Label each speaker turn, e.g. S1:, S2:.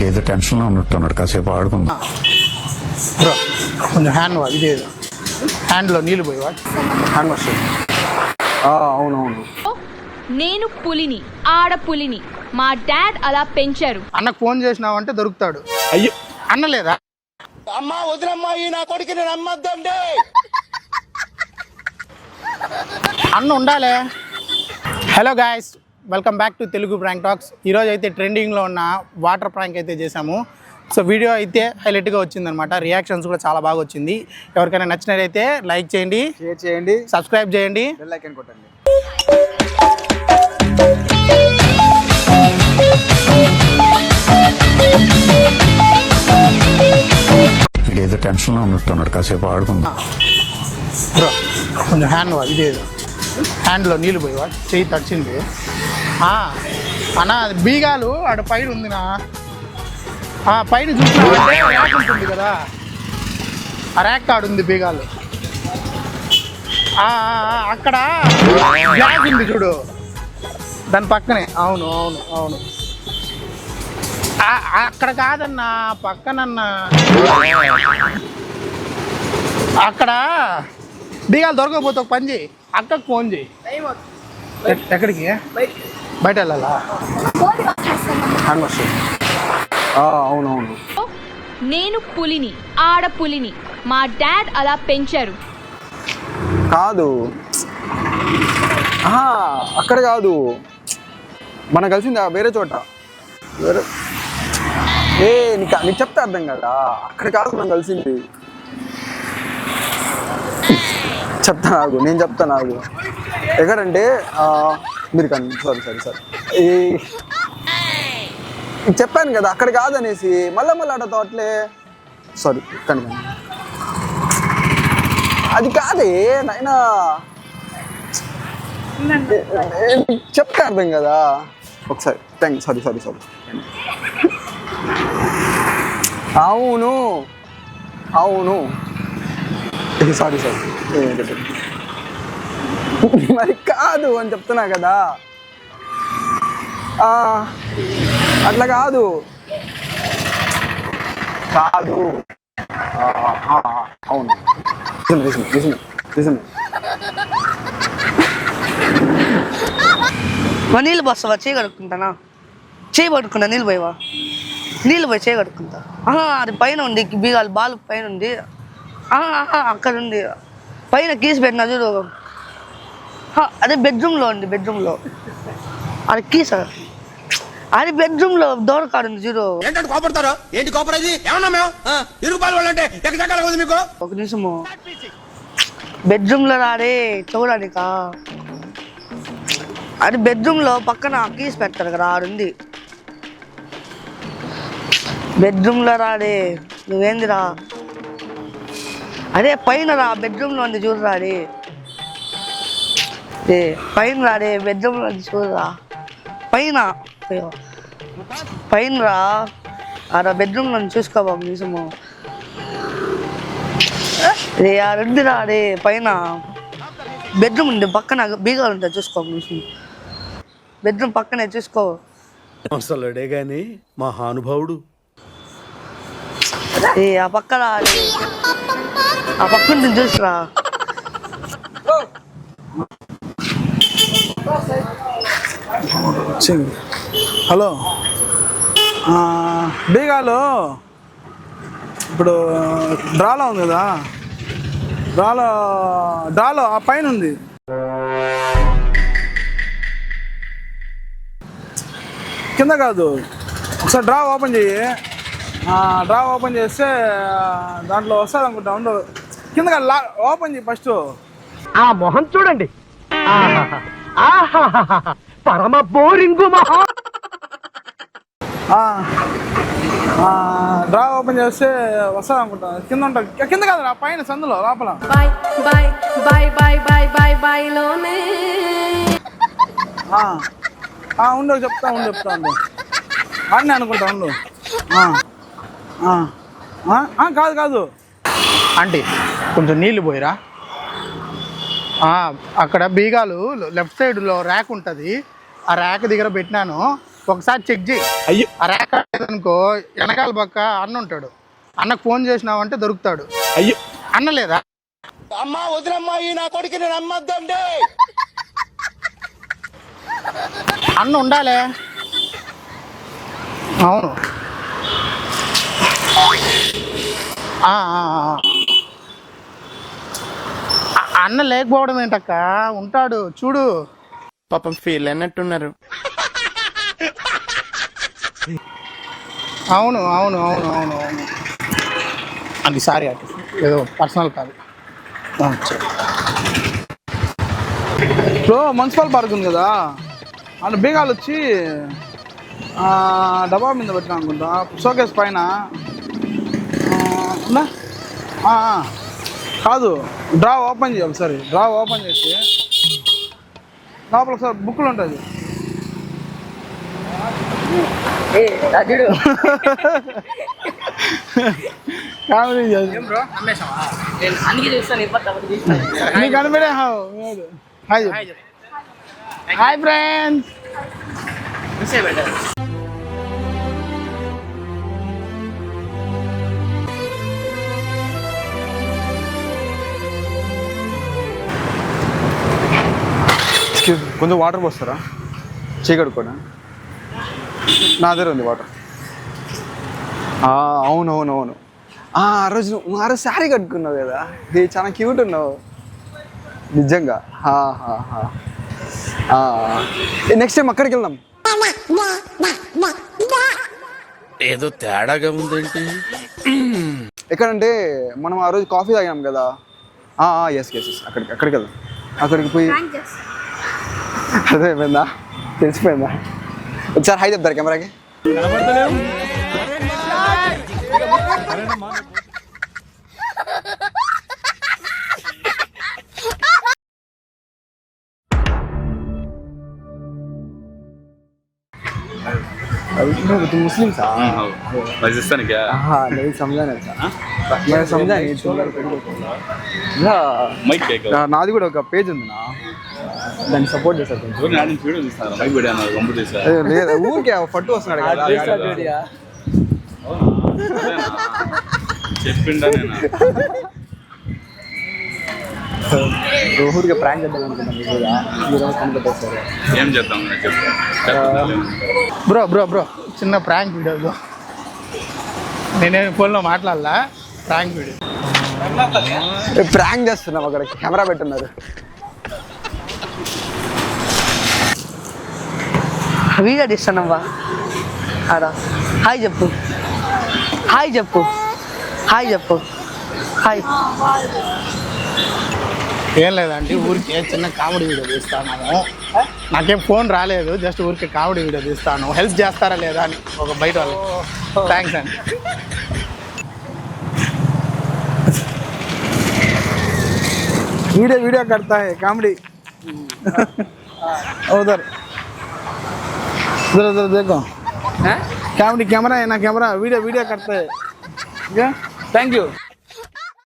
S1: ఏదో టెన్షన్ లో ఉన్నట్టున్నాడు, కాసేపు ఆడుకుందాం.
S2: కొంచెం హ్యాండ్ వాష్, ఇది హ్యాండ్లో నీళ్ళు పోయి హ్యాండ్ వాష్. అవునవును.
S3: నేను పులిని, ఆడపులిని, మా డాడ్ అలా పెంచారు.
S2: అన్నకు ఫోన్ చేసినావంటే దొరుకుతాడు. అయ్యో అన్న లేదా?
S4: అమ్మా వదినమ్మా, ఈ నా కొడుకుని నమ్మద్దండి.
S2: అన్న ఉండాలే. Hello guys, welcome back to Telugu prank talks. ఈరోజు అయితే ట్రెండింగ్లో ఉన్న వాటర్ ప్రాంక్ అయితే చేసాము. సో వీడియో అయితే హైలైట్గా వచ్చిందనమాట. రియాక్షన్స్ కూడా చాలా బాగా వచ్చింది. ఎవరికైనా నచ్చినట్లయితే లైక్ చేయండి,
S5: షేర్ చేయండి,
S2: సబ్స్క్రైబ్ చేయండి,
S5: బెల్ ఐకాన్ కొట్టండి.
S1: ఏదో టెన్షన్ లో ఉన్నట్టున్నాడు, కాసేపు ఆడుకుందాం.
S2: కొంచెం హ్యాండ్ వాష్, ఇది హ్యాండ్లో నీళ్ళు పోయి చెయ్యి తడిచింది. అన్న అది బీగాలు ఆడ పైన ఉందినా, పైన చూసినామంటే ర్యాక్ ఉంటుంది కదా, ఆ ర్యాక్ కాడు ఉంది బీగాలు. అక్కడ గ్లాస్ ఉంది చూడు, దాని పక్కనే. అవును అవును అవును, అక్కడ కాదన్నా, పక్కనన్నా. అక్కడ బీగాలు దొరకకపోతే ఒక పని చేయి, అక్కకు ఫోన్ చేయి. ఎక్కడికి? బయట వెళ్ళాలా? అవునవును.
S3: నేను పులిని, ఆడపులిని, మా డాడ్ అలా పెంచారు.
S5: కాదు, అక్కడ కాదు, మనం కలిసింది వేరే చోట. వేరే నీకు చెప్తే అర్థం కదా. అక్కడ కాదు మనం కలిసింది. నేను చెప్తాను ఆగు. ఎక్కడంటే మీరు కానీ సారీ చెప్పాను కదా అక్కడ కాదనేసి, మళ్ళీ అట్లా తోటలే. సారీ కానీ అది కాదే నాయనా, చెప్తే అర్థం కదా. ఒకసారి సారీ అవును సారీ మరి కాదు అని చెప్తున్నా కదా. అట్లా కాదు అవును
S6: నీళ్ళు పోస్తావా? చేయి కడుక్కుంటానా? చేయి పట్టుకుంటా, నీళ్ళు పోయివా? నీళ్ళు పోయి చేయి కడుక్కుంటా. అది పైన ఉంది బీగాలు, బాల్ పైన ఉంది. అక్కడ ఉంది పైన కీస్ పెట్టినా చూడు, అదే బెడ్రూమ్లో ఉంది. బెడ్రూమ్లో అది కీస్, అది బెడ్రూమ్లో డోర్ కాడు ఉంది చూడు. ఒక నిమిషము, బెడ్రూమ్లో రాడే చూడానికా. అది బెడ్రూమ్లో పక్కన కీస్ పెడతారు కదా, ఆడుంది. బెడ్రూమ్లో రాడే, నువ్వేందిరా? అదే పైన రా, బెడ్రూమ్లో ఉంది చూడరాడే. పైన రాడే, బెడ్రూమ్లో ఉంది చూడరా. పైన రా, ఆడ బెడ్రూమ్లో చూసుకోబా నిజము. రే ఆడుంది రాడే, పైన బెడ్రూమ్ ఉంది, పక్కన బీగాలు ఉంటాయి, చూసుకో నిజం. బెడ్రూమ్ పక్కనే చూసుకో.
S4: అసలుడే గాని మహానుభావుడు.
S6: ఆ పక్క రాడే, ఆ పక్క ఉంటుంది చూసిరా.
S2: హలో, బీగాలు ఇప్పుడు డ్రాలో ఉంది కదా, డ్రాలో ఆ పైన ఉంది. కింద కాదు, ఒకసారి డ్రా ఓపెన్ చెయ్యి. డ్రా ఓపెన్ చేస్తే దాంట్లో వస్తుంది అనుకుంటా. ఉండు, కింద ఓపెన్ చేయి ఫస్ట్.
S7: ఆ మొహం చూడండి, పరమ బోరింగు మొహం.
S2: డ్రా ఓపెన్ చేస్తే వస్తుంది అనుకుంటా. కింద ఉంటుంది, కింద కాదు, ఆ పైన సందులో లోపల. ఉండు చెప్తా ఉండు అన్నీ అనుకుంటా ఉండు. కాదు ఆంటీ, కొంచెం నీళ్ళు పోయిరా. అక్కడ బీగాలు లెఫ్ట్ సైడ్లో ర్యాక్ ఉంటుంది, ఆ ర్యాక్ దగ్గర పెట్టినాను. ఒకసారి చెక్ చేయి.
S1: అయ్యో
S2: ఆ ర్యాక్ అనుకో వెనకాల పక్క అన్న ఉంటాడు. అన్నకు ఫోన్ చేసినావంటే దొరుకుతాడు.
S1: అయ్యో
S2: అన్న లేదా?
S4: అమ్మా వదినమ్మా ఈ నా కొడుకుని నమ్మద్దండి.
S2: అన్న ఉండాలే. అవును. అన్న లేకపోవడం ఏంటక్క, ఉంటాడు చూడు.
S8: పాపం ఫీల్ అన్నట్టున్నారు.
S2: అవును అవును అవును అవును అవును అది సారీ అటు ఏదో పర్సనల్ కాదు.
S5: ఇప్పుడు మున్సిపల్ పార్క్ ఉంది కదా, అక్కడ బీగాలు వచ్చి డబ్బా మీద పెట్టినా అనుకుంటా, షోకేస్ పైన ఉందా? కాదు, డ్రా ఓపెన్ చేయాలి ఒకసారి. డ్రా ఓపెన్ చేసి లోపల ఒకసారి బుక్లు ఉంటుంది. కామెడీ నీకు కనిపెడే. Hi hi friends. కొంచెం వాటర్ పోస్తారా? చీకడుకోనా? నా దగ్గర ఉంది వాటర్. అవునవునవును. ఆ రోజు శారీ కట్టుకున్నావు కదా, ఇది చాలా క్యూట్ ఉన్నావు నిజంగా. నెక్స్ట్ టైం అక్కడికి వెళ్దాం.
S8: ఏదో తేడాగా ఉందేంటి?
S5: ఎక్కడంటే మనం ఆ రోజు కాఫీ తాగాం కదా. ఎస్ ఎస్ ఎస్ అక్కడికి వెళ్దాం. అక్కడికి పోయి అదేమైందా, తెలిసిపోయిందా? ఒకసారి హై చెప్తారు కెమెరాకి. तुम मुस्लिम था?
S1: राजस्थान क्या?
S5: हाँ नहीं समझा नहीं था. मैं समझा नहीं. నాది కూడా ఒక పేజ్ ఉంది నా, దాన్ని సపోర్ట్ చేస్తాను. లేదు ఊరికే ఫోటో వస్తున్నాడు కదా
S1: చెప్పిండా నేను
S5: ఊరికే ప్రాంక్ చేద్దాం అనుకున్నాను.
S1: ఏం చేద్దాం
S2: బ్రో బ్రో బ్రో చిన్న ప్రాంక్ వీడియో. నేనేమి ఫోన్లో మాట్లాడాలా, ప్రాంక్ వీడియో.
S5: ప్రాంక్ చేస్తున్నాం, అక్కడ కెమెరా పెట్టున్నారు.
S6: వీడియో తీస్తున్నావా? అడా హాయ్ చెప్పు, హాయ్ చెప్పు, హాయ్ చెప్పు, హాయ్.
S2: ఏం లేదంటే ఊరికే చిన్న కామెడీ వీడియో తీస్తాను. నాకేం ఫోన్ రాలేదు, జస్ట్ ఊరికే కామెడీ వీడియో తీస్తాను. హెల్ప్ చేస్తారా లేదా అని ఒక బయట వాళ్ళు. థ్యాంక్స్ అండి.
S5: वीडियो करता है कॉमेडी. उधर उधर उधर देखो, कॉमेडी कैमरा है ना, कैमरा वीडियो करता है. Thank you.